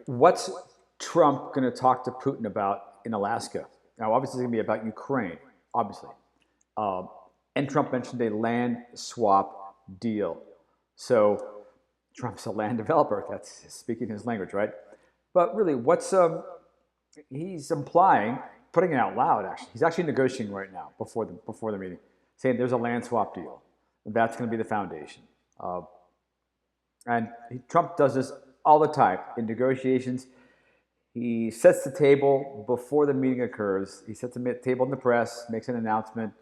What's Trump going to talk to Putin about in Alaska? Now, obviously, it's going to be about Ukraine, obviously. Um, and Trump mentioned a land swap deal. So Trump's a land developer. That's speaking his language, right? But really, what's he's implying, putting it out loud. Actually, he's actually negotiating right now before the meeting, saying there's a land swap deal. That's going to be the foundation. Uh, and Trump does this all the time in negotiations. He sets the table before the meeting occurs. He sets the table in the press, makes an announcement,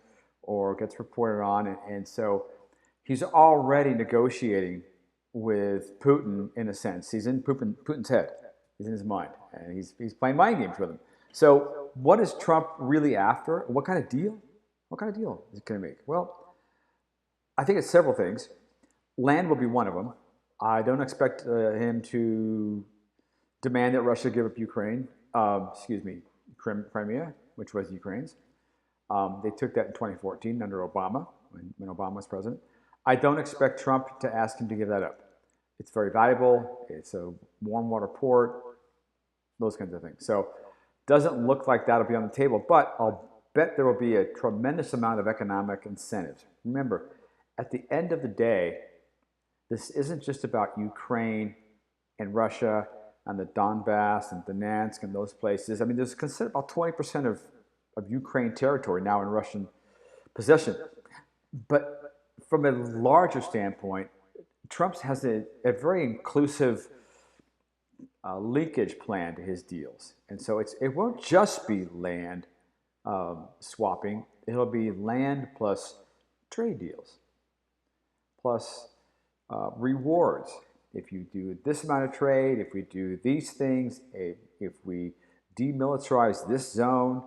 or gets reported on. And so he's already negotiating with Putin in a sense. He's in Putin's head. He's in his mind. And he's playing mind games with him. So what is Trump really after? What kind of deal? What kind of deal is he going to make? Well, I think it's several things. Land will be one of them. I don't expect him to demand that Russia give up Ukraine, Crimea, which was Ukraine's. They took that in 2014 under Obama, when Obama was president. I don't expect Trump to ask him to give that up. It's very valuable. It's a warm water port, those kinds of things. So doesn't look like that'll be on the table, but I'll bet there will be a tremendous amount of economic incentives. Remember, at the end of the day, this isn't just about Ukraine and Russia and the Donbass and Donetsk and those places. I mean, there's considered about 20% of Ukraine territory now in Russian possession. But from a larger standpoint, Trump has a very inclusive linkage plan to his deals. And so it won't just be land swapping. It'll be land plus trade deals, plus rewards. If you do this amount of trade, if we do these things, if we demilitarize this zone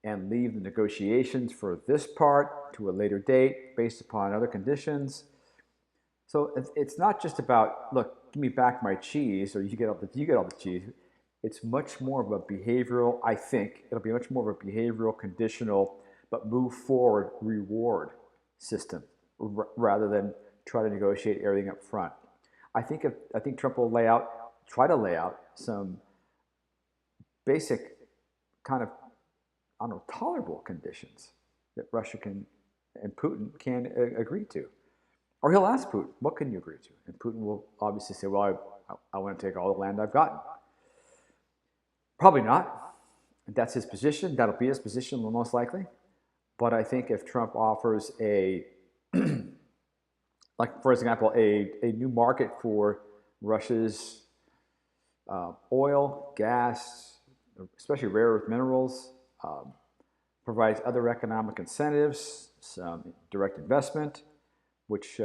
and leave the negotiations for this part to a later date based upon other conditions. So it's not just about, look, give me back my cheese, or you get all the cheese. It's much more of a behavioral, I think, it'll be much more of a behavioral, conditional, but move forward reward system rather than try to negotiate everything up front. I think Trump will try to lay out some basic kind of, I don't know, tolerable conditions that Russia can and Putin can agree to. Or he'll ask Putin, what can you agree to? And Putin will obviously say, well, I want to take all the land I've gotten. Probably not. That's his position. That'll be his position most likely. But I think if Trump offers like, for example, a new market for Russia's oil, gas, especially rare earth minerals, provides other economic incentives, some direct investment, which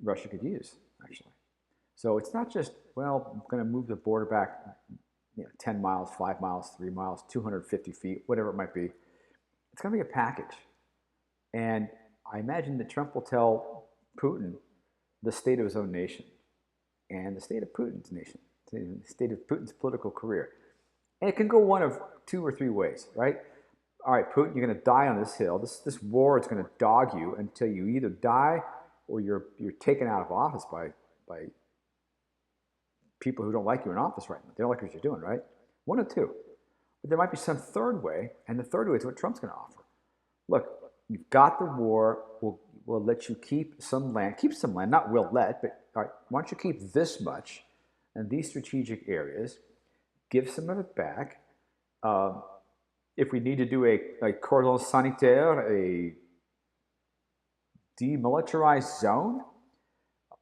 Russia could use, actually. So it's not just, well, I'm going to move the border back 10 miles, 5 miles, 3 miles, 250 feet, whatever it might be. It's going to be a package. And I imagine that Trump will tell Putin the state of his own nation and the state of Putin's nation, the state of Putin's political career. And it can go one of 2 or 3 ways, right? All right, Putin, you're going to die on this hill. This war is going to dog you until you either die or you're taken out of office by people who don't like you in office right now. They don't like what you're doing, right? One of 2. But there might be some third way, and the third way is what Trump's going to offer. Look, you've got the war. We'll let you keep some land. Keep some land, not will let, but all right, why don't you keep this much in these strategic areas, give some of it back. If we need to do a cordon sanitaire, a demilitarized zone,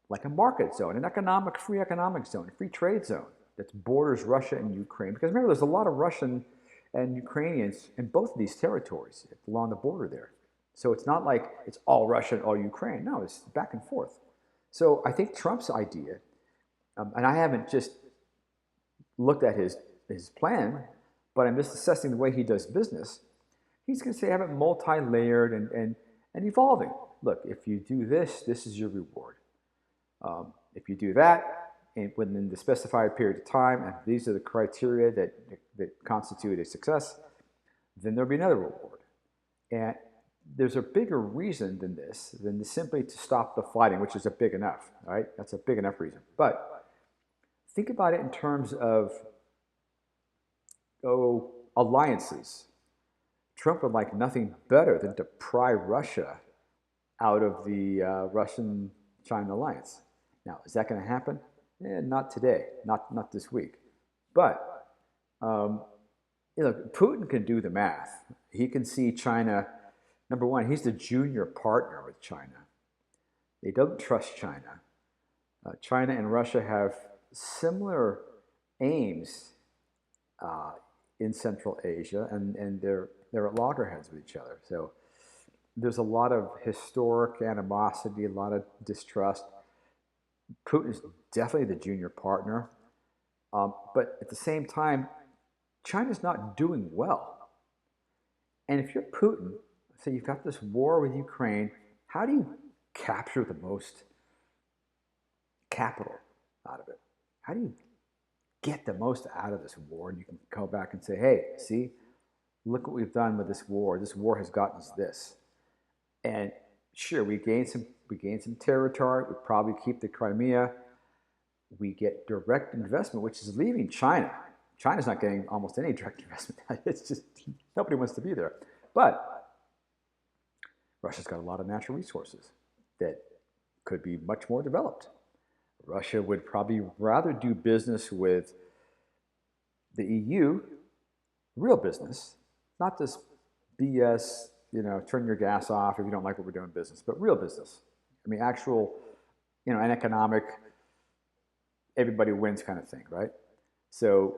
like a market zone, an free economic zone, a free trade zone that borders Russia and Ukraine. Because remember, there's a lot of Russian and Ukrainians in both of these territories along the border there. So it's not like it's all Russia and all Ukraine. No, it's back and forth. So I think Trump's idea, and I haven't just looked at his plan, but I'm just assessing the way he does business. He's going to say have it multi-layered and evolving. Look, if you do this, this is your reward. If you do that within the specified period of time, and these are the criteria that constitute a success, then there'll be another reward. And there's a bigger reason than simply to stop the fighting, which is a big enough, right? That's a big enough reason. But think about it in terms of alliances. Trump would like nothing better than to pry Russia out of the Russian-China alliance. Now, is that going to happen? Not today, not this week. But Putin can do the math. He can see China. Number one, he's the junior partner with China. They don't trust China. China and Russia have similar aims in Central Asia, and they're at loggerheads with each other. So there's a lot of historic animosity, a lot of distrust. Putin is definitely the junior partner, but at the same time, China's not doing well. And if you're Putin, so you've got this war with Ukraine, how do you capture the most capital out of it? How do you get the most out of this war? And you can go back and say, hey, see, look what we've done with this war. This war has gotten us this. And sure, we gained some territory. We probably keep the Crimea. We get direct investment, which is leaving China. China's not getting almost any direct investment. It's just nobody wants to be there. But Russia's got a lot of natural resources that could be much more developed. Russia would probably rather do business with the EU, real business, not this BS, turn your gas off if you don't like what we're doing in business, but real business. I mean, actual, an economic, everybody wins kind of thing, right? So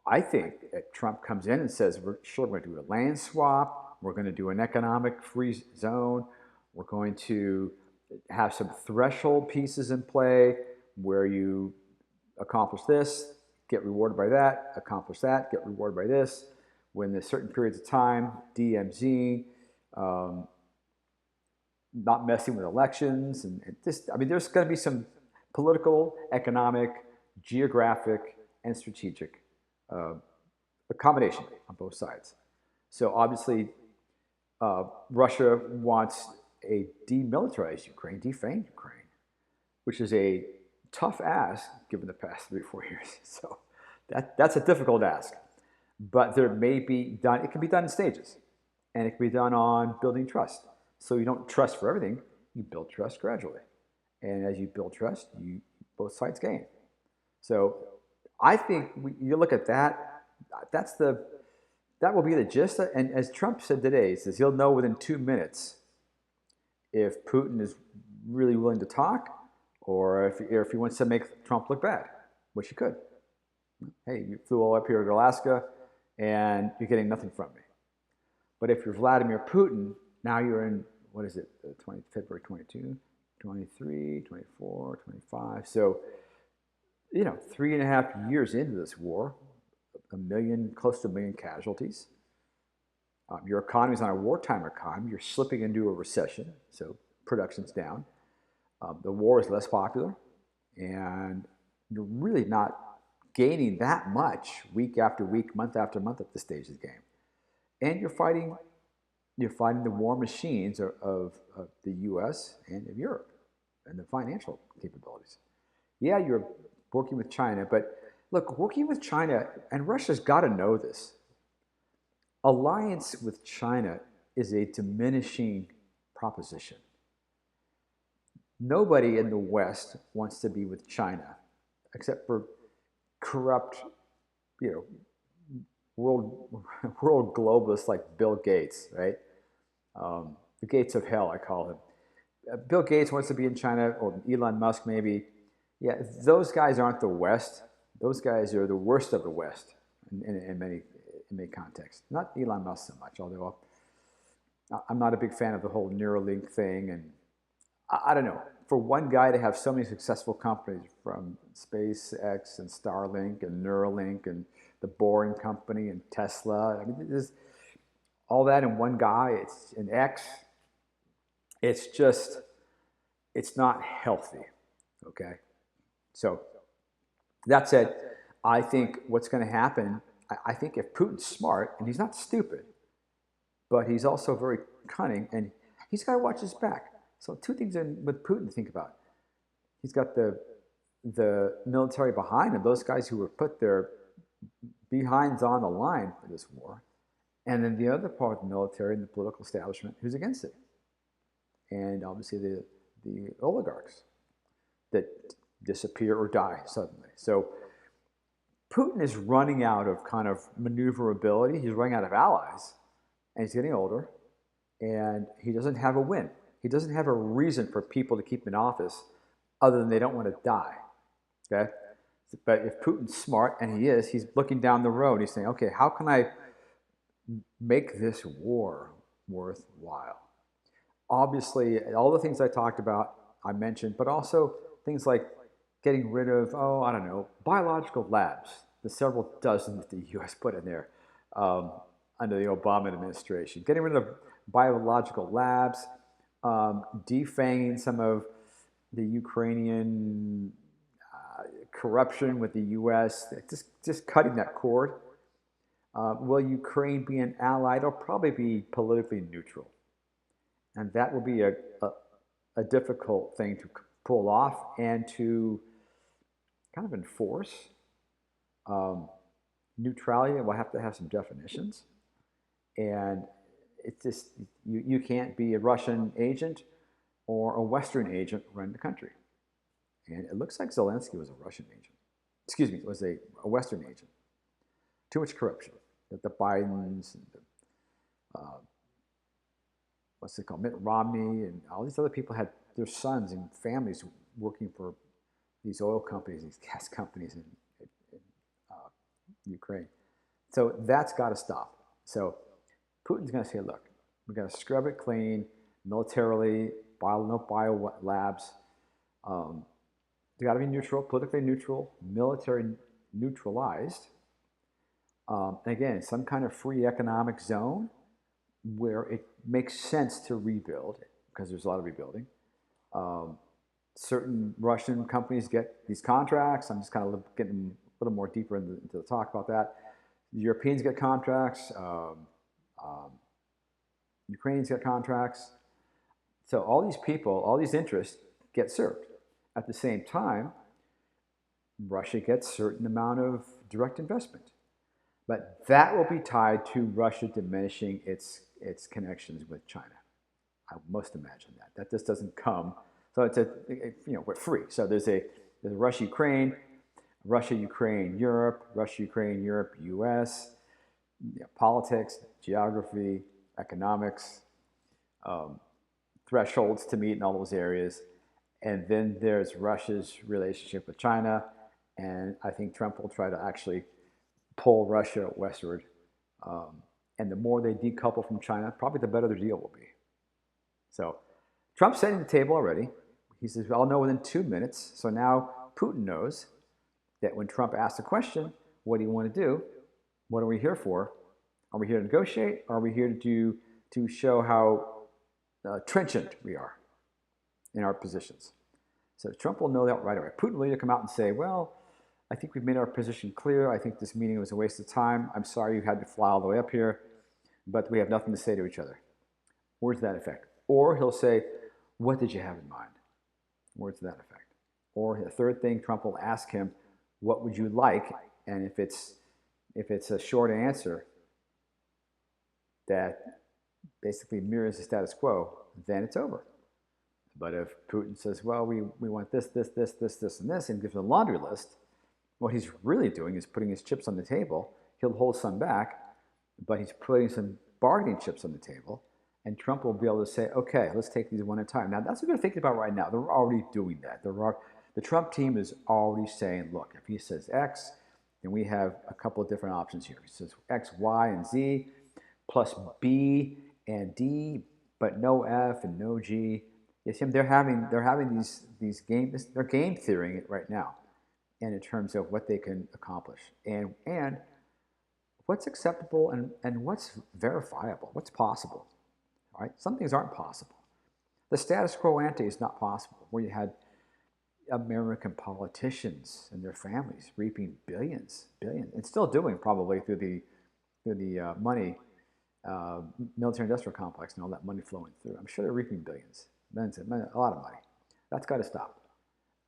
I think if Trump comes in and says, we're going to do a land swap, we're going to do an economic free zone, we're going to have some threshold pieces in play where you accomplish this, get rewarded by that, accomplish that, get rewarded by this, when there's certain periods of time, DMZ, not messing with elections, and this, I mean, there's going to be some political, economic, geographic, and strategic accommodation on both sides. So obviously, Russia wants a demilitarized Ukraine, defanged Ukraine, which is a tough ask given the past 3 or 4 years. So that's a difficult ask. But there may be done, it can be done in stages. And it can be done on building trust. So you don't trust for everything, you build trust gradually. And as you build trust, both sides gain. So I think you look at that, that will be the gist. And as Trump said today, he says he'll know within 2 minutes if Putin is really willing to talk or if he wants to make Trump look bad, which he could. Hey, you flew all up here to Alaska and you're getting nothing from me. But if you're Vladimir Putin, now you're in, what is it, February 22, 23, 24, 25. So, 3.5 years into this war, close to 1 million casualties. Your economy is not a wartime economy. You're slipping into a recession, so production's down. The war is less popular, and you're really not gaining that much week after week, month after month at this stage of the game. And you're fighting the war machines of the U.S. and of Europe and the financial capabilities. Yeah, you're working with China, but look, working with China, and Russia's got to know this, alliance with China is a diminishing proposition. Nobody in the West wants to be with China, except for corrupt, world globalists like Bill Gates, right? The gates of hell, I call him. Bill Gates wants to be in China, or Elon Musk maybe. Yeah, those guys aren't the West. Those guys are the worst of the West in many contexts. Not Elon Musk so much, although I'm not a big fan of the whole Neuralink thing. And I don't know. For one guy to have so many successful companies, from SpaceX and Starlink and Neuralink and the Boring Company and Tesla, I mean, there's all that in one guy. It's an X. It's just, it's not healthy, okay? So that said, I think what's going to happen, I think if Putin's smart, and he's not stupid, but he's also very cunning, and he's got to watch his back. So 2 things with Putin to think about. He's got the the military behind him, those guys who have put their behinds on the line for this war, and then the other part of the military and the political establishment who's against it, and obviously the oligarchs that disappear or die suddenly. So Putin is running out of kind of maneuverability. He's running out of allies, and he's getting older, and he doesn't have a win. He doesn't have a reason for people to keep him in office other than they don't want to die. Okay? But if Putin's smart, and he is, he's looking down the road. He's saying, okay, how can I make this war worthwhile? Obviously, all the things I talked about, I mentioned, but also things like getting rid of, oh, I don't know, biological labs, the several dozen that the U.S. put in there under the Obama administration. Getting rid of biological labs, defanging some of the Ukrainian corruption with the U.S., just cutting that cord. Will Ukraine be an ally? It'll probably be politically neutral. And that will be a difficult thing to pull off and to kind of enforce. Neutrality will have to have some definitions. And it's just, you can't be a Russian agent or a Western agent running the country. And it looks like Zelensky was a Russian agent. Excuse me, was a Western agent. Too much corruption. That the Bidens, and the, what's it called, Mitt Romney, and all these other people had their sons and families working for these oil companies, these gas companies in Ukraine. So that's got to stop. So Putin's going to say, look, we've got to scrub it clean militarily, no bio labs. They got to be neutral, politically neutral, military neutralized. And again, some kind of free economic zone where it makes sense to rebuild, because there's a lot of rebuilding. Certain Russian companies get these contracts. I'm just kind of getting a little more deeper into the talk about that. The Europeans get contracts. Ukrainians get contracts. So all these people, all these interests get served. At the same time, Russia gets a certain amount of direct investment. But that will be tied to Russia diminishing its connections with China. I must imagine that. That just doesn't come. So it's we're free. So there's Russia-Ukraine, Russia-Ukraine, Europe, Russia-Ukraine, Europe, U.S., politics, geography, economics, thresholds to meet in all those areas. And then there's Russia's relationship with China. And I think Trump will try to actually pull Russia westward. And the more they decouple from China, probably the better the deal will be. So Trump's setting the table already. He says, I'll know within 2 minutes. So now Putin knows that when Trump asks a question, what do you want to do? What are we here for? Are we here to negotiate? Or are we here to show how trenchant we are in our positions? So Trump will know that right away. Putin will either come out and say, well, I think we've made our position clear. I think this meeting was a waste of time. I'm sorry you had to fly all the way up here, but we have nothing to say to each other. Words to that effect. Or he'll say, what did you have in mind? Words to that effect. Or the third thing, Trump will ask him, what would you like? And if it's a short answer that basically mirrors the status quo, then it's over. But if Putin says, well, we want this, and this, and gives a laundry list, what he's really doing is putting his chips on the table. He'll hold some back, but he's putting some bargaining chips on the table. And Trump will be able to say, okay, let's take these one at a time. Now, that's what they're thinking about right now. They're already doing that. The Trump team is already saying, look, if he says X, then we have a couple of different options here. He says X, Y, and Z, plus B and D, but no F and no G. You see, they're having these games. They're game theorying it right now, and in terms of what they can accomplish and what's acceptable and what's verifiable, what's possible. Right? Some things aren't possible. The status quo ante is not possible, where you had American politicians and their families reaping billions, and still doing probably through the money, military-industrial complex and all that money flowing through. I'm sure they're reaping billions, a lot of money. That's got to stop.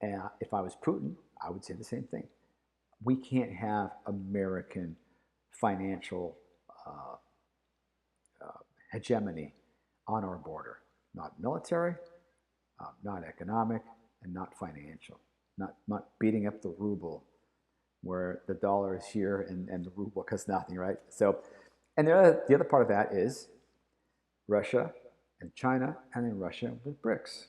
And if I was Putin, I would say the same thing. We can't have American financial uh, hegemony on our border. Not military, not economic, and not financial. Not beating up the ruble where the dollar is here and the ruble costs nothing, right? So, and the other part of that is Russia and China, and then Russia with BRICS.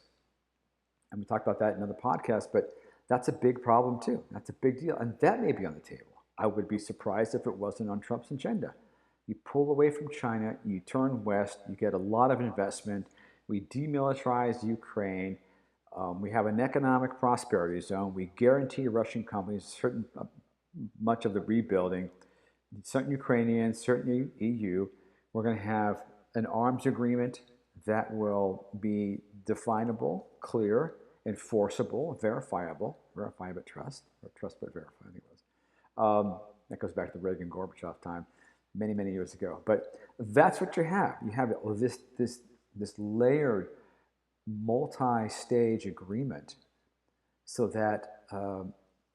And we talked about that in another podcast, but that's a big problem too. That's a big deal. And that may be on the table. I would be surprised if it wasn't on Trump's agenda. You pull away from China, you turn west, you get a lot of investment. We demilitarize Ukraine. We have an economic prosperity zone. We guarantee Russian companies certain much of the rebuilding. Certain Ukrainians, certain EU. We're going to have an arms agreement that will be definable, clear, enforceable, verifiable, verify but trust, or trust but verify, I think it was. That goes back to the Reagan-Gorbachev time, many, many years ago. But that's what you have. You have this layered, multi-stage agreement so that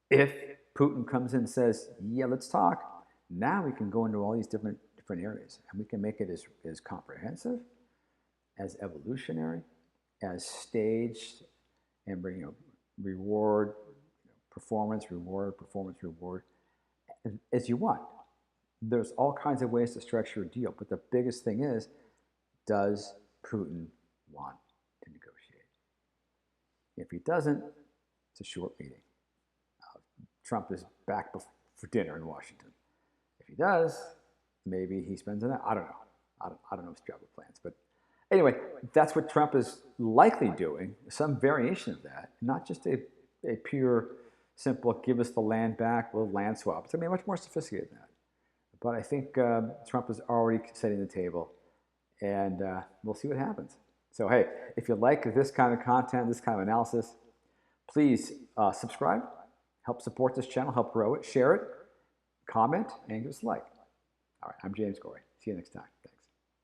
if Putin comes in and says, yeah, let's talk, now we can go into all these different areas, and we can make it as comprehensive, as evolutionary, as staged, and bring reward, performance, reward, as you want. There's all kinds of ways to structure a deal, but the biggest thing is, does Putin want to negotiate? If he doesn't, it's a short meeting. Trump is back for dinner in Washington. If he does, maybe he spends the night. I don't know. I don't know his travel plans, but anyway, that's what Trump is likely doing. Some variation of that, not just a pure, simple give us the land back, we'll land swap. It's much more sophisticated than that. But I think Trump is already setting the table, and we'll see what happens. So hey, if you like this kind of content, this kind of analysis, please subscribe, help support this channel, help grow it, share it, comment, and give us a like. All right, I'm James Gorey. See you next time.